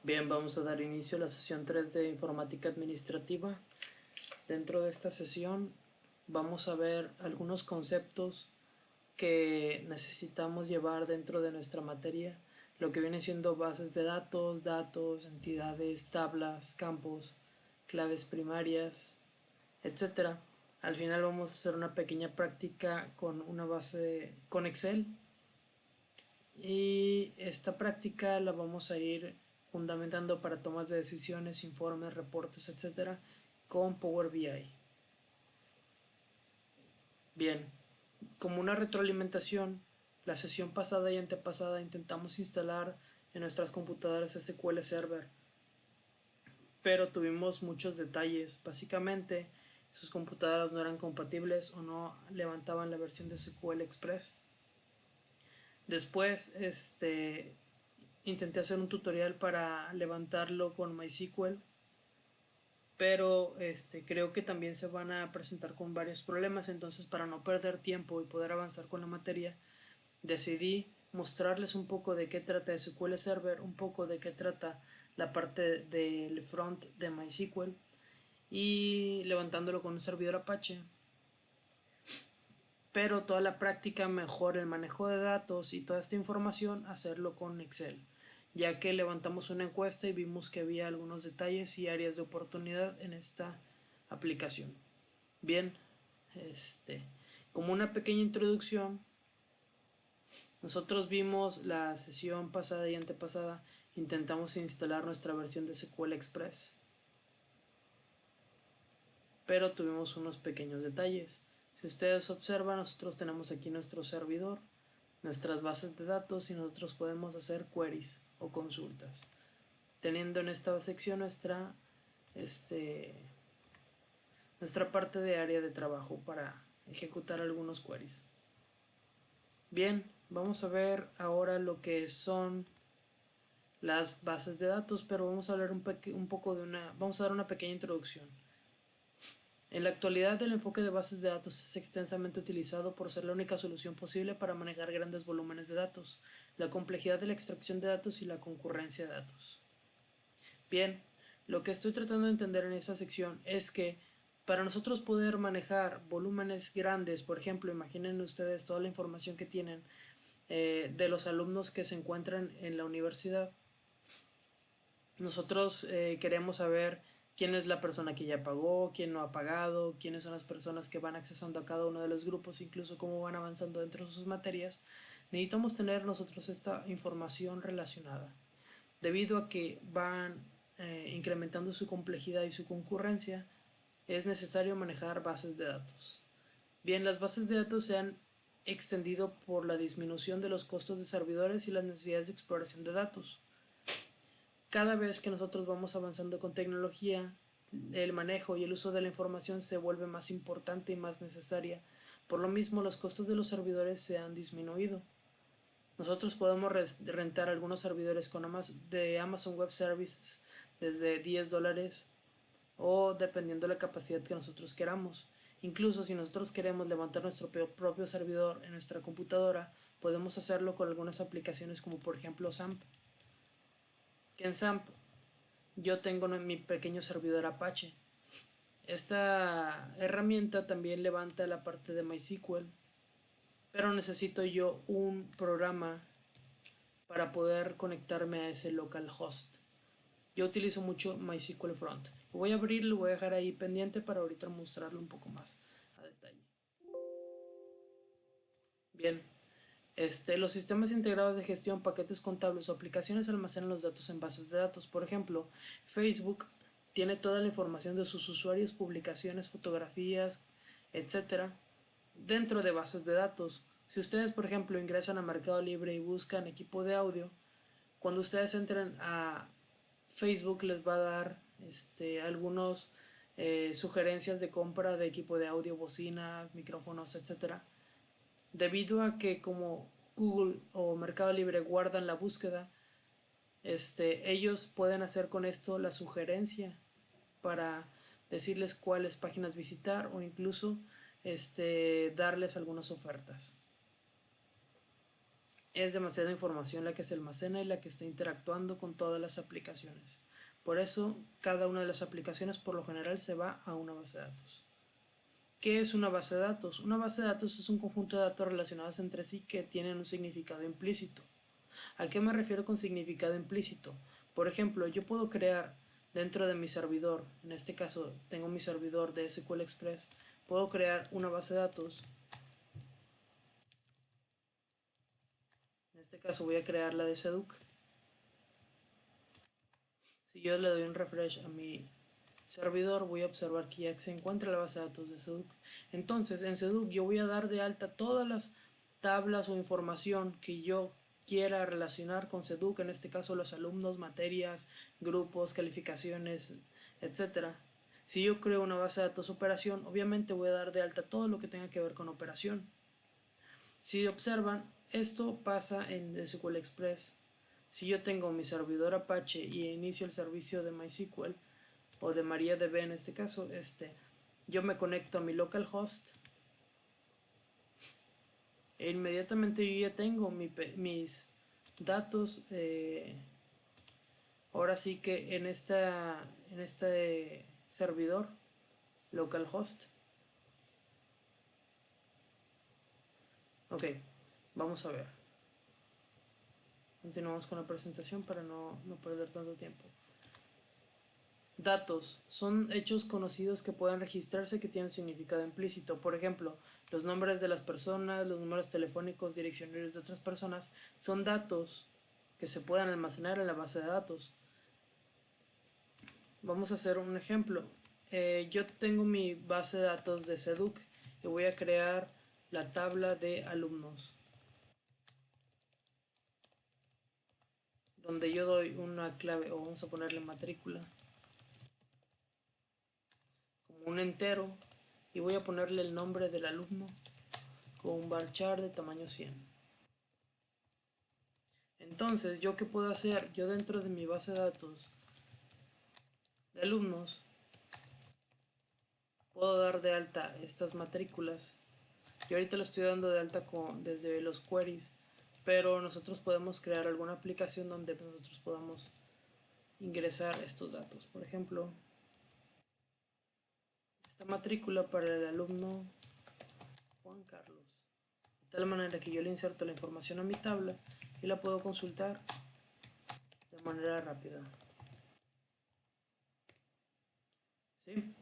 Bien, vamos a dar inicio a la sesión 3 de Informática Administrativa. Dentro de esta sesión vamos a ver algunos conceptos que necesitamos llevar dentro de nuestra materia, lo que viene siendo bases de datos, entidades, tablas, campos, claves primarias, etcétera. Al final vamos a hacer una pequeña práctica con una base con Excel y esta práctica la vamos a ir fundamentando para tomas de decisiones, informes, reportes, etcétera, con Power BI. Bien, como una retroalimentación, la sesión pasada y antepasada intentamos instalar en nuestras computadoras SQL Server, pero tuvimos muchos detalles. Básicamente, sus computadoras no eran compatibles o no levantaban la versión de SQL Express. Después, intenté hacer un tutorial para levantarlo con MySQL, pero creo que también se van a presentar con varios problemas. Entonces, para no perder tiempo y poder avanzar con la materia, decidí mostrarles un poco de qué trata SQL Server, un poco de qué trata la parte del front de MySQL y levantándolo con un servidor Apache. Pero toda la práctica mejor el manejo de datos y toda esta información hacerlo con Excel, ya que levantamos una encuesta y vimos que había algunos detalles y áreas de oportunidad en esta aplicación. Bien, como una pequeña introducción, nosotros vimos la sesión pasada y antepasada, intentamos instalar nuestra versión de SQL Express, pero tuvimos unos pequeños detalles. Si ustedes observan, nosotros tenemos aquí nuestro servidor, nuestras bases de datos y nosotros podemos hacer queries o consultas, teniendo en esta sección nuestra parte de área de trabajo para ejecutar algunos queries. Bien, vamos a ver ahora lo que son las bases de datos, pero vamos a hablar vamos a dar una pequeña introducción. En la actualidad, el enfoque de bases de datos es extensamente utilizado por ser la única solución posible para manejar grandes volúmenes de datos, la complejidad de la extracción de datos y la concurrencia de datos. Bien, lo que estoy tratando de entender en esta sección es que para nosotros poder manejar volúmenes grandes, por ejemplo, imaginen ustedes toda la información que tienen de los alumnos que se encuentran en la universidad. Nosotros queremos saber quién es la persona que ya pagó, quién no ha pagado, quiénes son las personas que van accesando a cada uno de los grupos, incluso cómo van avanzando dentro de sus materias. Necesitamos tener nosotros esta información relacionada. Debido a que van incrementando su complejidad y su concurrencia, es necesario manejar bases de datos. Bien, las bases de datos se han extendido por la disminución de los costos de servidores y las necesidades de exploración de datos. Cada vez que nosotros vamos avanzando con tecnología, el manejo y el uso de la información se vuelve más importante y más necesaria. Por lo mismo, los costos de los servidores se han disminuido. Nosotros podemos rentar algunos servidores de Amazon Web Services desde $10 o dependiendo de la capacidad que nosotros queramos. Incluso si nosotros queremos levantar nuestro propio servidor en nuestra computadora, podemos hacerlo con algunas aplicaciones como por ejemplo XAMPP. Que en XAMPP yo tengo mi pequeño servidor Apache. Esta herramienta también levanta la parte de MySQL, pero necesito yo un programa para poder conectarme a ese localhost. Yo utilizo mucho MySQL Front. Lo voy a abrir, lo voy a dejar ahí pendiente para ahorita mostrarlo un poco más a detalle. Bien, los sistemas integrados de gestión, paquetes contables o aplicaciones almacenan los datos en bases de datos. Por ejemplo, Facebook tiene toda la información de sus usuarios, publicaciones, fotografías, etcétera, dentro de bases de datos. Si ustedes, por ejemplo, ingresan a Mercado Libre y buscan equipo de audio, cuando ustedes entren a Facebook les va a dar algunos sugerencias de compra de equipo de audio, bocinas, micrófonos, etcétera. Debido a que como Google o Mercado Libre guardan la búsqueda, ellos pueden hacer con esto la sugerencia para decirles cuáles páginas visitar o incluso darles algunas ofertas. Es demasiada información la que se almacena y la que está interactuando con todas las aplicaciones. Por eso, cada una de las aplicaciones por lo general se va a una base de datos. ¿Qué es una base de datos? Una base de datos es un conjunto de datos relacionados entre sí que tienen un significado implícito. ¿A qué me refiero con significado implícito? Por ejemplo, yo puedo crear dentro de mi servidor, en este caso tengo mi servidor de SQL Express, puedo crear una base de datos. En este caso voy a crear la de Seduc. Si yo le doy un refresh a mi servidor, voy a observar que ya se encuentra la base de datos de Seduc. Entonces, en Seduc yo voy a dar de alta todas las tablas o información que yo quiera relacionar con Seduc, en este caso los alumnos, materias, grupos, calificaciones, etcétera. Si yo creo una base de datos operación, obviamente voy a dar de alta todo lo que tenga que ver con operación. Si observan, esto pasa en SQL Express. Si yo tengo mi servidor Apache y inicio el servicio de MySQL o de MariaDB en este caso, yo me conecto a mi localhost e inmediatamente yo ya tengo mis datos. Ahora sí que en este servidor localhost. Ok, vamos a ver. Continuamos con la presentación para no perder tanto tiempo. Datos son hechos conocidos que pueden registrarse que tienen significado implícito. Por ejemplo, los nombres de las personas, los números telefónicos, direccionarios de otras personas son datos que se pueden almacenar en la base de datos. Vamos a hacer un ejemplo. Yo tengo mi base de datos de Seduc y voy a crear la tabla de alumnos, donde yo doy una clave, o vamos a ponerle matrícula, como un entero, y voy a ponerle el nombre del alumno con un varchar de tamaño 100. Entonces, ¿yo qué puedo hacer? Yo dentro de mi base de datos de alumnos puedo dar de alta estas matrículas. Yo ahorita lo estoy dando de alta desde los queries, pero nosotros podemos crear alguna aplicación donde nosotros podamos ingresar estos datos. Por ejemplo, esta matrícula para el alumno Juan Carlos. De tal manera que yo le inserto la información a mi tabla y la puedo consultar de manera rápida. ¿Sí?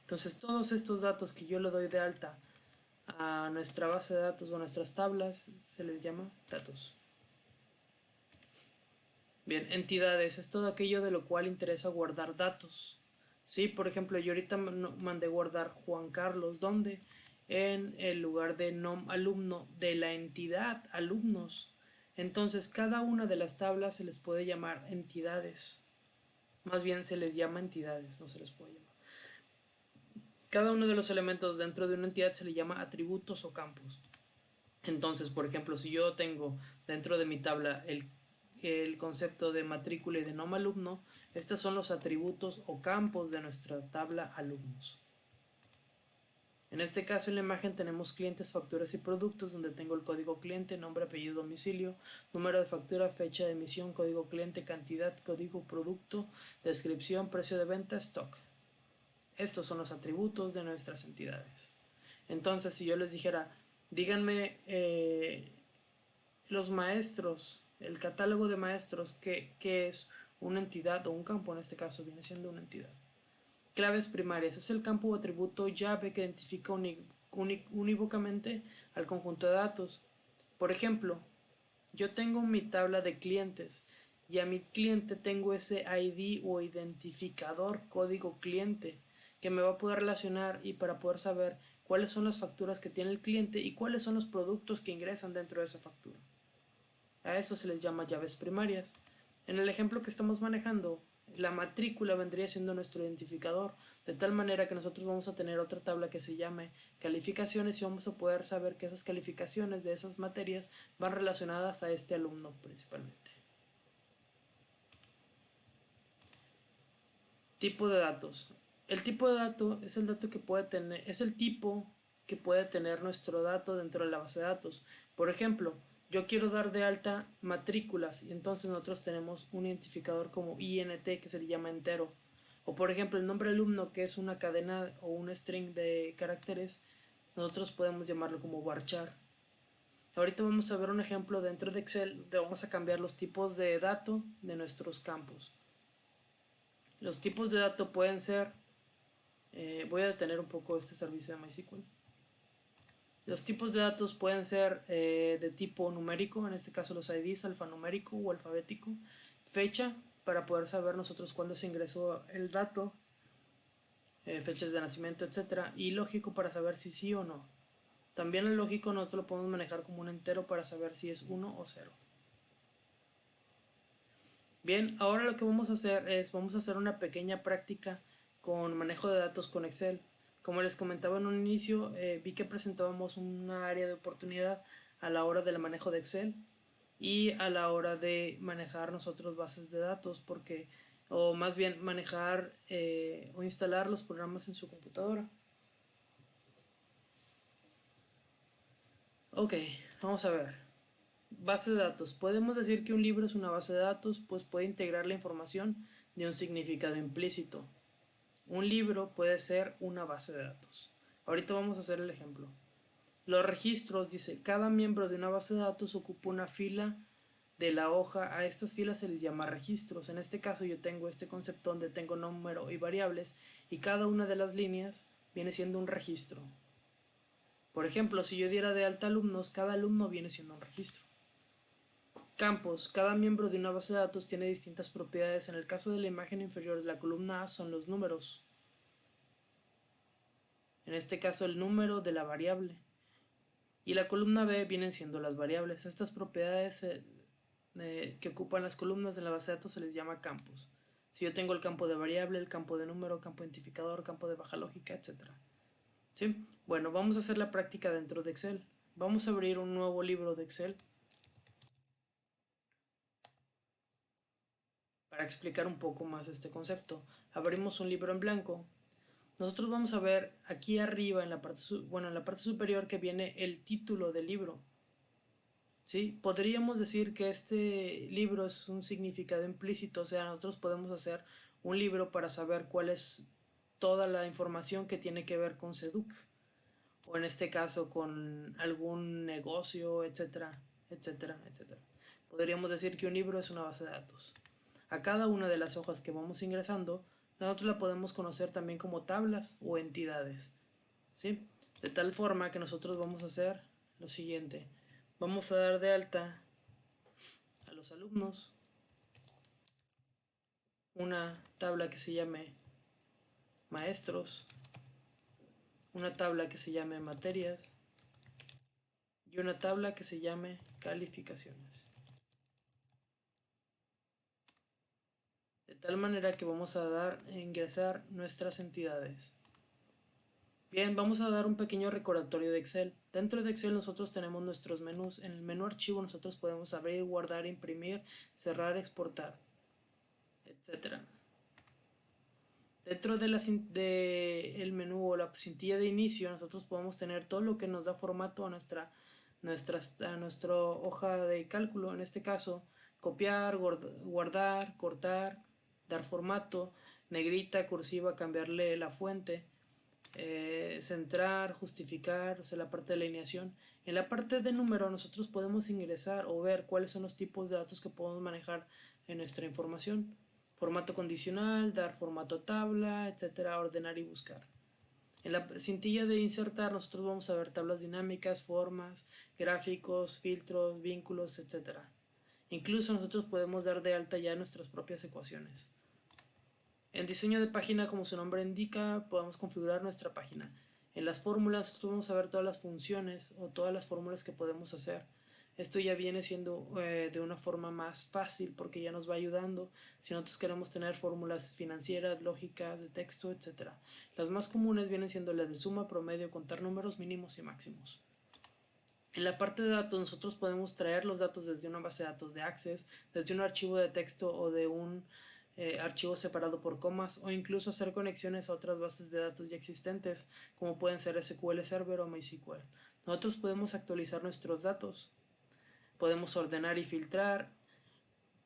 Entonces todos estos datos que yo le doy de alta a nuestra base de datos o a nuestras tablas se les llama datos. Bien, entidades es todo aquello de lo cual interesa guardar datos. Sí, por ejemplo, yo ahorita mandé guardar Juan Carlos, ¿dónde? En el lugar de nom alumno de la entidad alumnos. Entonces, cada una de las tablas se les puede llamar entidades. Más bien se les llama entidades, no se les puede llamar. Cada uno de los elementos dentro de una entidad se le llama atributos o campos. Entonces, por ejemplo, si yo tengo dentro de mi tabla el concepto de matrícula y de nombre alumno, estos son los atributos o campos de nuestra tabla alumnos. En este caso en la imagen tenemos clientes, facturas y productos, donde tengo el código cliente, nombre, apellido, domicilio, número de factura, fecha de emisión, código cliente, cantidad, código producto, descripción, precio de venta, stock. Estos son los atributos de nuestras entidades. Entonces, si yo les dijera, díganme los maestros, el catálogo de maestros, que es una entidad o un campo, en este caso viene siendo una entidad. Claves primarias es el campo o atributo llave que identifica unívocamente al conjunto de datos. Por ejemplo, yo tengo mi tabla de clientes y a mi cliente tengo ese ID o identificador código cliente que me va a poder relacionar y para poder saber cuáles son las facturas que tiene el cliente y cuáles son los productos que ingresan dentro de esa factura. A eso se les llama llaves primarias. En el ejemplo que estamos manejando, la matrícula vendría siendo nuestro identificador, de tal manera que nosotros vamos a tener otra tabla que se llame calificaciones y vamos a poder saber que esas calificaciones de esas materias van relacionadas a este alumno principalmente. Tipo de datos. El tipo de dato es el dato que puede tener, es el tipo que puede tener nuestro dato dentro de la base de datos. Por ejemplo, yo quiero dar de alta matrículas y entonces nosotros tenemos un identificador como INT que se le llama entero. O por ejemplo el nombre alumno, que es una cadena o un string de caracteres, nosotros podemos llamarlo como varchar. Ahorita vamos a ver un ejemplo dentro de Excel donde vamos a cambiar los tipos de dato de nuestros campos. Los tipos de dato pueden ser, voy a detener un poco este servicio de MySQL. Los tipos de datos pueden ser de tipo numérico, en este caso los IDs, alfanumérico o alfabético. Fecha, para poder saber nosotros cuándo se ingresó el dato, fechas de nacimiento, etc. Y lógico, para saber si sí o no. También el lógico nosotros lo podemos manejar como un entero para saber si es 1 o 0. Bien, ahora lo que vamos a hacer es, vamos a hacer una pequeña práctica con manejo de datos con Excel. Como les comentaba en un inicio, vi que presentábamos una área de oportunidad a la hora del manejo de Excel y a la hora de manejar nosotros bases de datos, porque, o más bien manejar o instalar los programas en su computadora. Ok, vamos a ver. Base de datos. Podemos decir que un libro es una base de datos, pues puede integrar la información de un significado implícito. Un libro puede ser una base de datos. Ahorita vamos a hacer el ejemplo. Los registros, dice, cada miembro de una base de datos ocupa una fila de la hoja. A estas filas se les llama registros. En este caso yo tengo este concepto donde tengo número y variables y cada una de las líneas viene siendo un registro. Por ejemplo, si yo diera de alta alumnos, cada alumno viene siendo un registro. Campos. Cada miembro de una base de datos tiene distintas propiedades. En el caso de la imagen inferior de la columna A son los números. En este caso el número de la variable. Y la columna B vienen siendo las variables. Estas propiedades que ocupan las columnas de la base de datos se les llama campos. Si yo tengo el campo de variable, el campo de número, campo identificador, campo de baja lógica, etc. ¿Sí? Bueno, vamos a hacer la práctica dentro de Excel. Vamos a abrir un nuevo libro de Excel para explicar un poco más este concepto. Abrimos un libro en blanco. Nosotros vamos a ver aquí arriba en la parte, en la parte superior que viene el título del libro. ¿Sí? Podríamos decir que este libro es un significado implícito, o sea, nosotros podemos hacer un libro para saber cuál es toda la información que tiene que ver con Seduc, o en este caso con algún negocio, etcétera, etcétera, etcétera. Podríamos decir que un libro es una base de datos. A cada una de las hojas que vamos ingresando, nosotros la podemos conocer también como tablas o entidades, ¿sí? De tal forma que nosotros vamos a hacer lo siguiente. Vamos a dar de alta a los alumnos una tabla que se llame maestros, una tabla que se llame materias y una tabla que se llame calificaciones. De tal manera que vamos a ingresar nuestras entidades. Bien, vamos a dar un pequeño recordatorio de Excel. Dentro de Excel nosotros tenemos nuestros menús. En el menú archivo nosotros podemos abrir, guardar, imprimir, cerrar, exportar, etcétera. Dentro de el menú o la cintilla de inicio nosotros podemos tener todo lo que nos da formato a nuestra hoja de cálculo. En este caso, copiar, guardar, cortar, dar formato, negrita, cursiva, cambiarle la fuente, centrar, justificar, o sea, la parte de alineación. En la parte de número nosotros podemos ingresar o ver cuáles son los tipos de datos que podemos manejar en nuestra información. Formato condicional, dar formato tabla, etcétera, ordenar y buscar. En la cintilla de insertar nosotros vamos a ver tablas dinámicas, formas, gráficos, filtros, vínculos, etcétera. Incluso nosotros podemos dar de alta ya nuestras propias ecuaciones. En diseño de página, como su nombre indica, podemos configurar nuestra página. En las fórmulas nosotros vamos a ver todas las funciones o todas las fórmulas que podemos hacer. Esto ya viene siendo de una forma más fácil porque ya nos va ayudando si nosotros queremos tener fórmulas financieras, lógicas, de texto, etc. Las más comunes vienen siendo las de suma, promedio, contar números mínimos y máximos. En la parte de datos nosotros podemos traer los datos desde una base de datos de Access, desde un archivo de texto o de un archivo separado por comas o incluso hacer conexiones a otras bases de datos ya existentes como pueden ser SQL Server o MySQL. Nosotros podemos actualizar nuestros datos podemos ordenar y filtrar.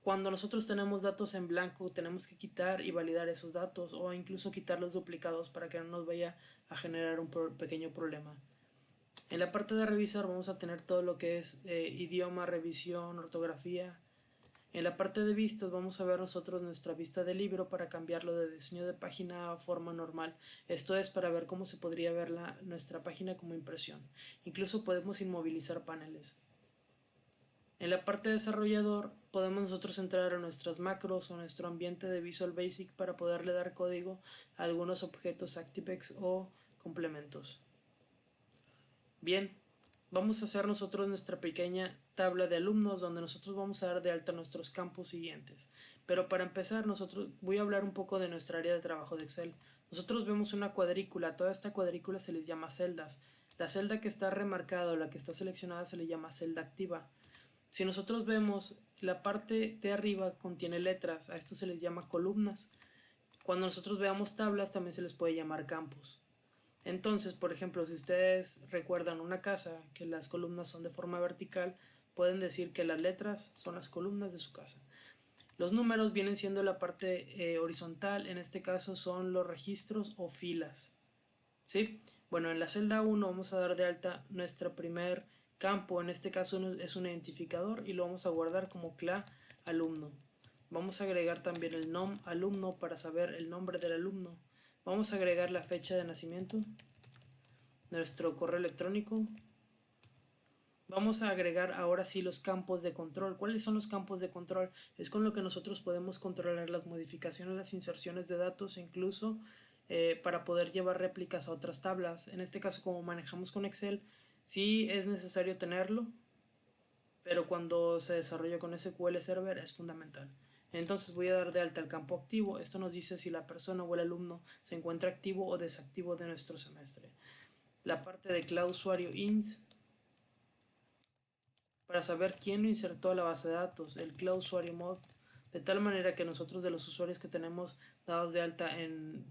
Cuando nosotros tenemos datos en blanco, tenemos que quitar y validar esos datos o incluso quitar los duplicados para que no nos vaya a generar un pequeño problema. En la parte de revisar vamos a tener todo lo que es idioma, revisión, ortografía. En la parte de vistas vamos a ver nosotros nuestra vista de libro para cambiarlo de diseño de página a forma normal. Esto es para ver cómo se podría ver nuestra página como impresión. Incluso podemos inmovilizar paneles. En la parte de desarrollador podemos nosotros entrar a nuestras macros o nuestro ambiente de Visual Basic para poderle dar código a algunos objetos ActiveX o complementos. Bien, vamos a hacer nosotros nuestra pequeña tabla de alumnos donde nosotros vamos a dar de alta nuestros campos siguientes. Pero para empezar, voy a hablar un poco de nuestra área de trabajo de Excel. Nosotros vemos una cuadrícula, toda esta cuadrícula se les llama celdas. La celda que está remarcada o la que está seleccionada se le llama celda activa. Si nosotros vemos, la parte de arriba contiene letras, a esto se les llama columnas. Cuando nosotros veamos tablas también se les puede llamar campos. Entonces, por ejemplo, si ustedes recuerdan una casa que las columnas son de forma vertical, pueden decir que las letras son las columnas de su casa. Los números vienen siendo la parte horizontal, en este caso son los registros o filas. ¿Sí? Bueno, en la celda 1 vamos a dar de alta nuestro primer campo, en este caso es un identificador y lo vamos a guardar como CLA alumno. Vamos a agregar también el nom alumno para saber el nombre del alumno. Vamos a agregar la fecha de nacimiento, nuestro correo electrónico. Vamos a agregar ahora sí los campos de control. ¿Cuáles son los campos de control? Es con lo que nosotros podemos controlar las modificaciones, las inserciones de datos e incluso para poder llevar réplicas a otras tablas. En este caso, como manejamos con Excel, sí es necesario tenerlo, pero cuando se desarrolla con SQL Server es fundamental. Entonces voy a dar de alta el campo activo. Esto nos dice si la persona o el alumno se encuentra activo o desactivo de nuestro semestre. La parte de Cloud Usuario INS para saber quién lo insertó a la base de datos, el Cloud Usuario Mod, de tal manera que nosotros de los usuarios que tenemos dados de alta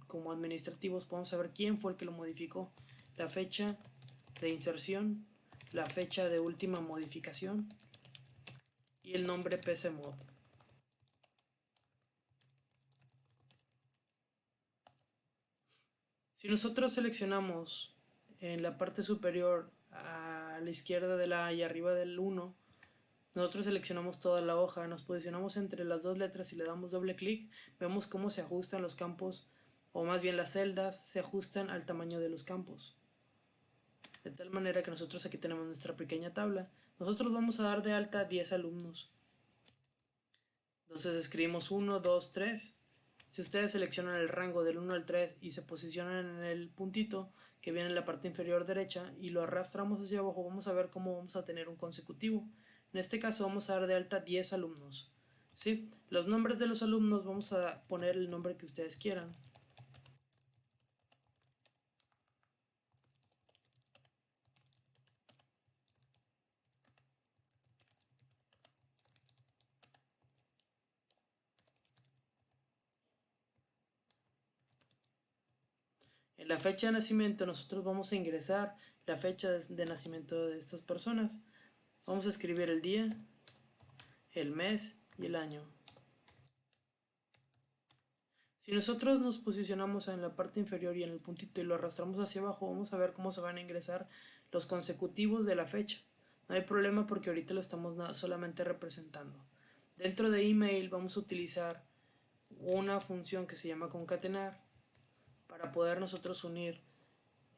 como administrativos podemos saber quién fue el que lo modificó, la fecha de inserción, la fecha de última modificación y el nombre PCMod. Si nosotros seleccionamos en la parte superior a la izquierda de la A y arriba del 1, nosotros seleccionamos toda la hoja, nos posicionamos entre las dos letras y le damos doble clic, vemos cómo se ajustan los campos, o más bien las celdas se ajustan al tamaño de los campos. De tal manera que nosotros aquí tenemos nuestra pequeña tabla. Nosotros vamos a dar de alta 10 alumnos. Entonces escribimos 1, 2, 3. Si ustedes seleccionan el rango del 1 al 3 y se posicionan en el puntito que viene en la parte inferior derecha y lo arrastramos hacia abajo, vamos a ver cómo vamos a tener un consecutivo. En este caso vamos a dar de alta 10 alumnos. ¿Sí? Los nombres de los alumnos vamos a poner el nombre que ustedes quieran. En la fecha de nacimiento nosotros vamos a ingresar la fecha de nacimiento de estas personas. Vamos a escribir el día, el mes y el año. Si nosotros nos posicionamos en la parte inferior y en el puntito y lo arrastramos hacia abajo, vamos a ver cómo se van a ingresar los consecutivos de la fecha. No hay problema porque ahorita lo estamos solamente representando. Dentro de email vamos a utilizar una función que se llama concatenar para poder nosotros unir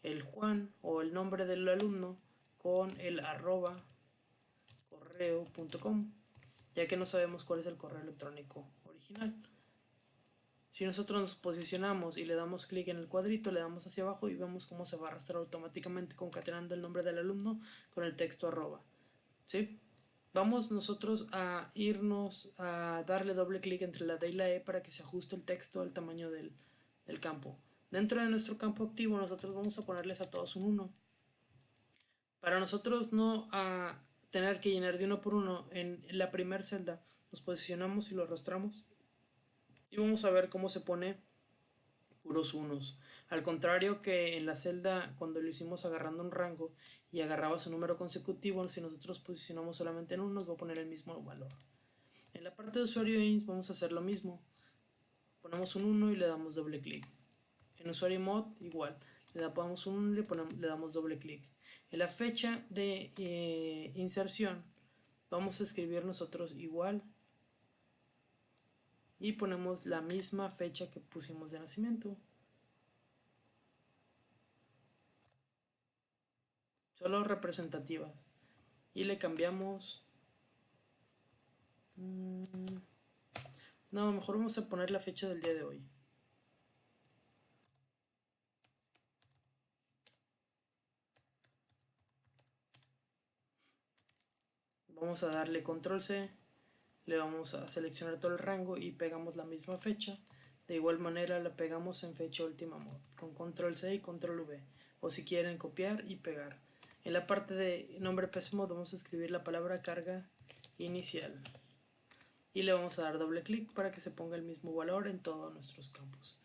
el Juan o el nombre del alumno con el arroba correo.com, ya que no sabemos cuál es el correo electrónico original. Si nosotros nos posicionamos y le damos clic en el cuadrito, le damos hacia abajo y vemos cómo se va a arrastrar automáticamente concatenando el nombre del alumno con el texto arroba. ¿Sí? Vamos nosotros a irnos a darle doble clic entre la D y la E para que se ajuste el texto al tamaño del campo. Dentro de nuestro campo activo nosotros vamos a ponerles a todos un 1. Para nosotros no tener que llenar de uno por uno en la primera celda, nos posicionamos y lo arrastramos y vamos a ver cómo se pone puros unos. Al contrario que en la celda cuando lo hicimos agarrando un rango y agarraba su número consecutivo, si nosotros posicionamos solamente en uno nos va a poner el mismo valor. En la parte de usuario ins vamos a hacer lo mismo. Ponemos un 1 y le damos doble clic. En usuario mod igual, le damos un 1 y le damos doble clic. En la fecha de inserción vamos a escribir nosotros igual y ponemos la misma fecha que pusimos de nacimiento. Solo representativas. Y le cambiamos... no, mejor vamos a poner la fecha del día de hoy. Vamos a darle control C, le vamos a seleccionar todo el rango y pegamos la misma fecha. De igual manera la pegamos en fecha última mod con control C y control V, o si quieren copiar y pegar. En la parte de nombre PCMod vamos a escribir la palabra carga inicial y le vamos a dar doble clic para que se ponga el mismo valor en todos nuestros campos.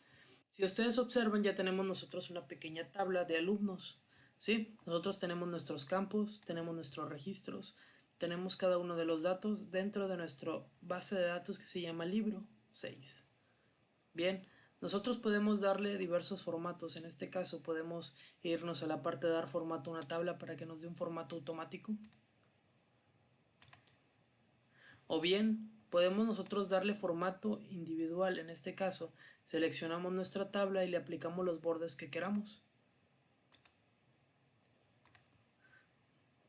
Si ustedes observan, ya tenemos nosotros una pequeña tabla de alumnos, ¿sí? Nosotros tenemos nuestros campos, tenemos nuestros registros, tenemos cada uno de los datos dentro de nuestra base de datos que se llama libro 6. Bien, nosotros podemos darle diversos formatos. En este caso podemos irnos a la parte de dar formato a una tabla para que nos dé un formato automático. O bien podemos nosotros darle formato individual. En este caso seleccionamos nuestra tabla y le aplicamos los bordes que queramos.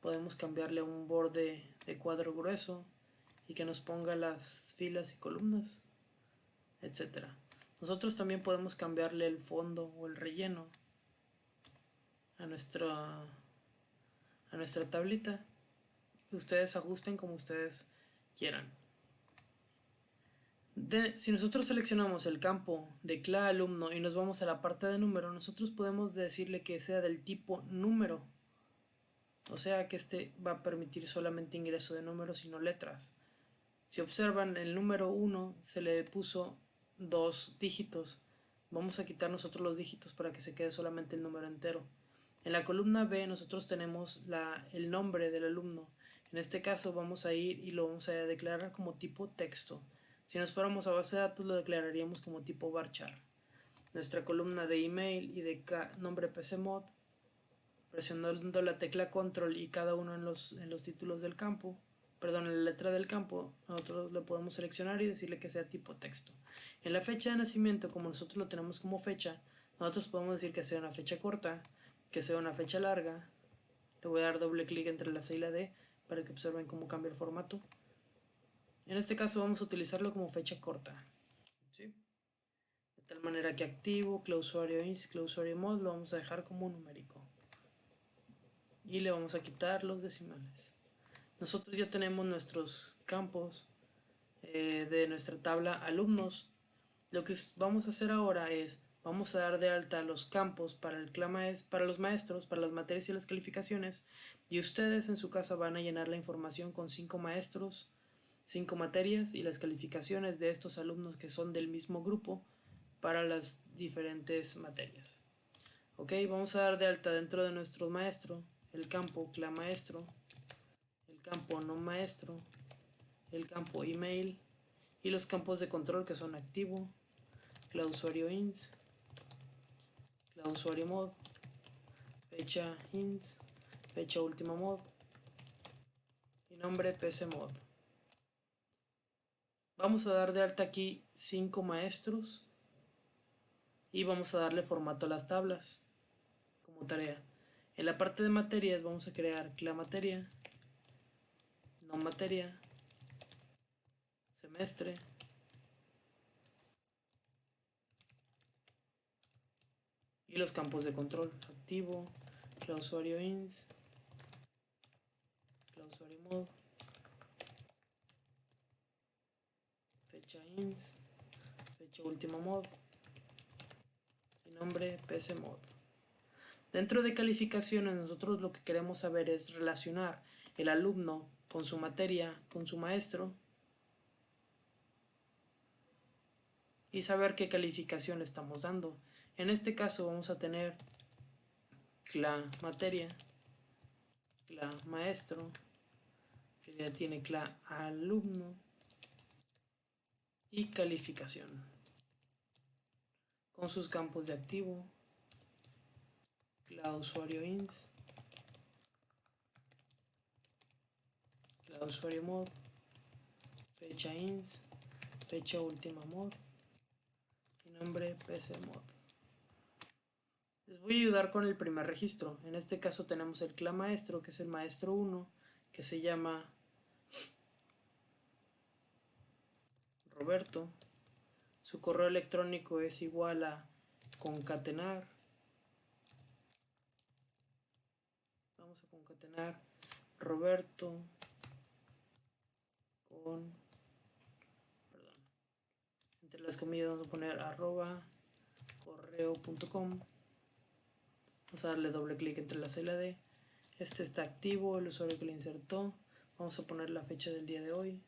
Podemos cambiarle un borde de cuadro grueso y que nos ponga las filas y columnas, etcétera. Nosotros también podemos cambiarle el fondo o el relleno a nuestra tablita. Ustedes ajusten como ustedes quieran. Si nosotros seleccionamos el campo de CLA alumno y nos vamos a la parte de número, nosotros podemos decirle que sea del tipo número. O sea que este va a permitir solamente ingreso de números y no letras. Si observan, el número 1 se le puso 2 dígitos. Vamos a quitar nosotros los dígitos para que se quede solamente el número entero. En la columna B nosotros tenemos el nombre del alumno. En este caso vamos a ir y lo vamos a declarar como tipo texto. Si nos fuéramos a base de datos lo declararíamos como tipo varchar. Nuestra columna de email y de nombre PCMod, presionando la tecla control y cada uno en los títulos del campo, perdón, en la letra del campo, nosotros lo podemos seleccionar y decirle que sea tipo texto. En la fecha de nacimiento, como nosotros lo tenemos como fecha, nosotros podemos decir que sea una fecha corta, que sea una fecha larga. Le voy a dar doble clic entre la C y la D para que observen cómo cambia el formato. En este caso vamos a utilizarlo como fecha corta, ¿sí? De tal manera que activo, clausuario ins, clausuario mod lo vamos a dejar como numérico. Y le vamos a quitar los decimales. Nosotros ya tenemos nuestros campos de nuestra tabla alumnos. Lo que vamos a hacer ahora es, vamos a dar de alta los campos para los maestros, para las materias y las calificaciones, y ustedes en su casa van a llenar la información con 5 maestros, 5 materias y las calificaciones de estos alumnos que son del mismo grupo para las diferentes materias. Ok, vamos a dar de alta dentro de nuestro maestro el campo CLA maestro, el campo no maestro, el campo email y los campos de control que son activo, clausuario ins, clausuario mod, fecha ins, fecha última mod y nombre PCMod. Vamos a dar de alta aquí 5 maestros y vamos a darle formato a las tablas como tarea. En la parte de materias vamos a crear CLA materia, no materia, semestre, y los campos de control, activo, clausuario ins, clausuario mod, fecha ins, fecha última mod y nombre PCMod. Dentro de calificaciones nosotros lo que queremos saber es relacionar el alumno con su materia, con su maestro, y saber qué calificación le estamos dando. En este caso vamos a tener cla materia, cla maestro, que ya tiene cla alumno y calificación, con sus campos de activo, cla usuario ins, cla usuario mod, fecha ins, fecha última mod y nombre pc mod. Les voy a ayudar con el primer registro. En este caso tenemos el cla maestro, que es el maestro 1, que se llama Roberto. Su correo electrónico es igual a concatenar. Vamos a concatenar Roberto con, perdón, entre las comillas vamos a poner @correo.com. Vamos a darle doble clic entre la C y la D. Este está activo, el usuario que lo insertó. Vamos a poner la fecha del día de hoy.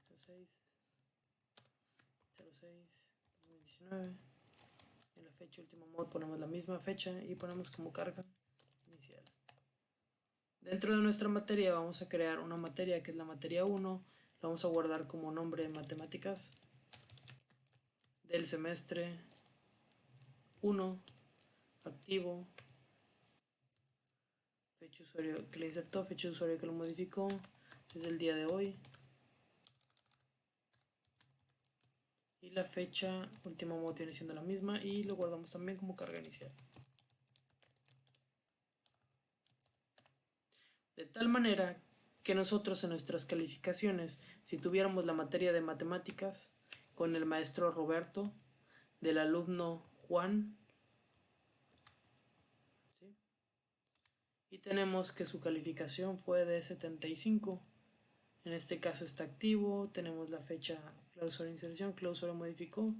06/2019. En la fecha última mod ponemos la misma fecha y ponemos como carga inicial. Dentro de nuestra materia vamos a crear una materia que es la materia 1. La vamos a guardar como nombre de matemáticas del semestre 1, activo, fecha de usuario que le insertó, fecha de usuario que lo modificó, es el día de hoy. Y la fecha última mod viene siendo la misma y lo guardamos también como carga inicial. De tal manera que nosotros en nuestras calificaciones, si tuviéramos la materia de matemáticas con el maestro Roberto, del alumno Juan, ¿sí? Y tenemos que su calificación fue de 75. En este caso está activo, tenemos la fecha clausura inserción, clausura modificó.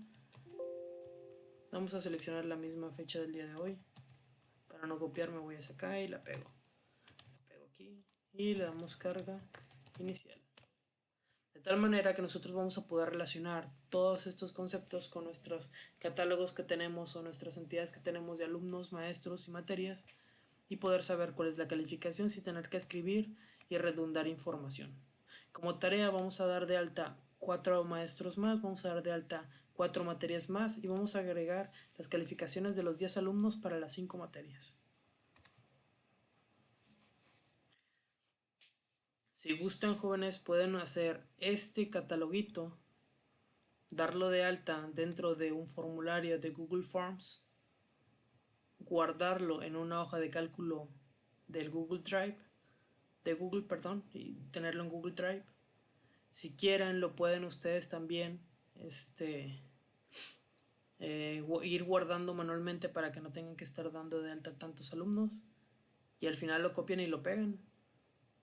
Vamos a seleccionar la misma fecha del día de hoy. Para no copiar me voy a sacar y la pego. La pego aquí y le damos carga inicial. De tal manera que nosotros vamos a poder relacionar todos estos conceptos con nuestros catálogos que tenemos o nuestras entidades que tenemos de alumnos, maestros y materias y poder saber cuál es la calificación sin tener que escribir y redundar información. Como tarea vamos a dar de alta 4 maestros más, vamos a dar de alta 4 materias más y vamos a agregar las calificaciones de los 10 alumnos para las 5 materias. Si gustan, jóvenes, pueden hacer este cataloguito, darlo de alta dentro de un formulario de Google Forms, guardarlo en una hoja de cálculo del Google Drive, y tenerlo en Google Drive. Si quieren, lo pueden ustedes también ir guardando manualmente para que no tengan que estar dando de alta tantos alumnos y al final lo copian y lo pegan.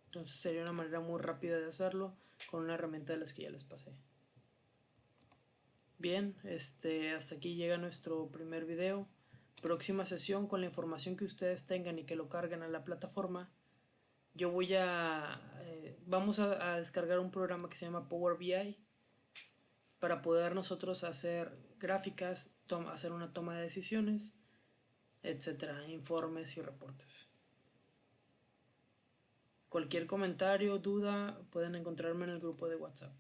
Entonces sería una manera muy rápida de hacerlo con una herramienta de las que ya les pasé. Bien, hasta aquí llega nuestro primer video. Próxima sesión, con la información que ustedes tengan y que lo carguen a la plataforma, yo vamos a descargar un programa que se llama Power BI para poder nosotros hacer gráficas, hacer una toma de decisiones, etcétera, informes y reportes. Cualquier comentario, duda, pueden encontrarme en el grupo de WhatsApp.